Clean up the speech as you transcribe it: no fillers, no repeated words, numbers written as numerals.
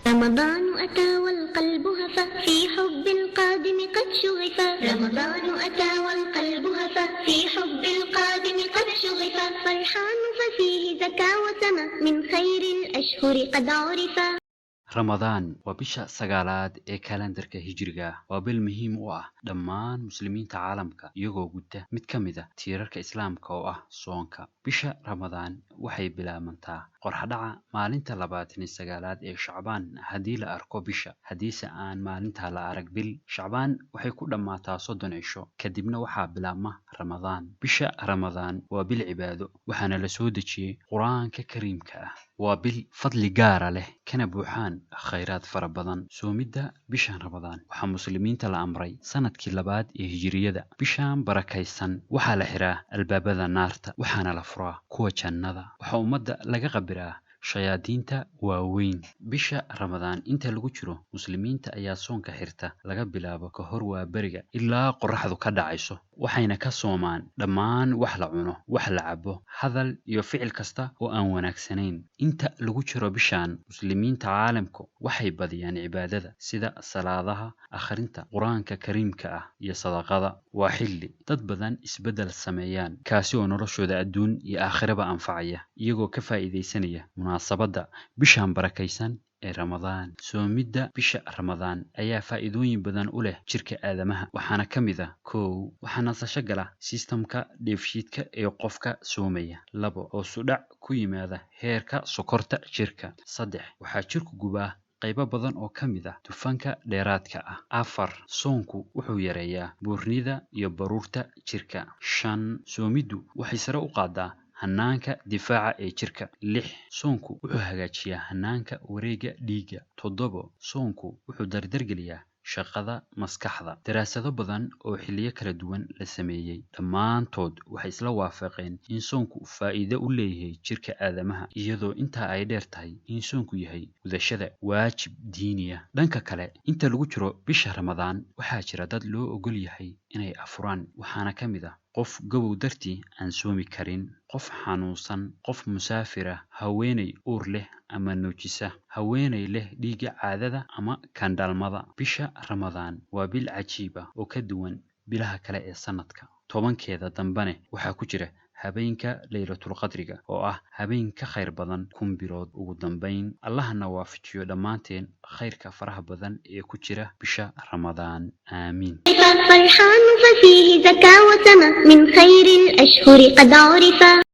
رمضان أتى والقلب هفى في حب القادم قد شغفا. رمضان أتى والقلب هفى في حب القادم قد شغفا. فرحان ففيه زكا وسما من خير الأشهر قد عرفا. ramadaan waa bisha sagaalaad ee kalendarka hijriga ah. waa bil muhiim u ah dhammaan muslimiinta caalamka iyagoo guta mid ka mid ah tiirarka islaamka oo ah soonka. bisha ramadaan waxay bilaabantaa qorxadhaca maalinta 29aad ee shacbaan haddii la arko bisha. haddiise aan maalinta la arag bil shacbaan waxay ku dhammaataa 30 cisho kadibna waxaa bilaabma ramadaan. bisha ramadaan waa bil cibaado waxaana la soo dejiyey qur-aanka kariimka ah. waa bil fadli gaara leh kana buuxaan khayraad fara badan. soomidda bishan ramadaan waxaa muslimiinta la amray sanadkii labaad ee hijriyada. bishan barakaysan waxaa la xiraa albaabada naarta waxaana la furaa kuwa jannada. waxaa ummadda laga qabiraa shayaadiinta waaweyn. bisha ramadaan inta lagu jiro muslimiinta ayaa soonka xirta laga bilaabo ka hor waa beriga ilaa qoraxdu ka dhacayso. waxayna ka soomaan dhammaan wax la cuno, wax la cabo, hadal iyo ficil kasta oo aan wanaagsanayn. inta lagu jiro bishan muslimiinta caalamku waxay badiyaan cibaadada sida salaadaha, akhrinta qur-aanka kariimka ah iyo sadaqada. waa xilli dad badan isbeddel sameeyaan kaasi oo noloshooda adduun iyo aakhiraba anfacaya iyagoo ka faa'iidaysanaya munaasabadda bishan barakaysan ee ramadaan. soomidda bisha ramadaan ayaa faa'iidooyin badan u leh jirka aadamaha waxaana ka mid ah: 1. waxaa nasasho gala sistamka dheefshiidka ee qofka soomaya. 2. hoos u dhac ku yimaada heerka sokorta jirka. 3. waxaa jirku gubaa qaybo badan oo ka mid ah dufanka dheeraadka ah. 4. soonku wuxuu yareeyaa buurnida iyo baruurta jirka. 5. soomiddu waxay sare u qaadaa hanaanka difaaca ee jirka. 6. soonku wuxuu hagaajiyaa hanaanka wareegga dhiigga. 7. soonku wuxuu dardargeliyaa shaqada maskaxda. daraasado badan oo xilliyo kala duwan la sameeyey dhammaantood waxay isla waafaqeen in soonku faa'iido u leeyahay jirka aadamaha, iyadoo intaa ay dheer tahay in soonku yahay gudashada waajib diiniya. dhanka kale inta lagu jiro bisha ramadaan waxaa jira dad loo ogol yahay inay afuraan waxaana ka mid ah qof gabow dartii aan soomi karin, qof xanuunsan, qof musaafir ah, haweeney uur leh ama nuujisa, haweeney leh dhiigga caadada ama kandhalmada. bisha ramadaan waa bil cajiib ah oo ka duwan bilaha kale ee sanadka. 10keeda dambane waxaa ku jira habeenka laylatul qadriga oo ah habeen ka khayr badan 1000 bilood. ugu dambayn allahna waafajiyo dhammaanteen khayrka faraha badan ee ku jira bisha ramadaan. aamiin. فرحان ففيه زكا وسما من خير الأشهر قد عرفا.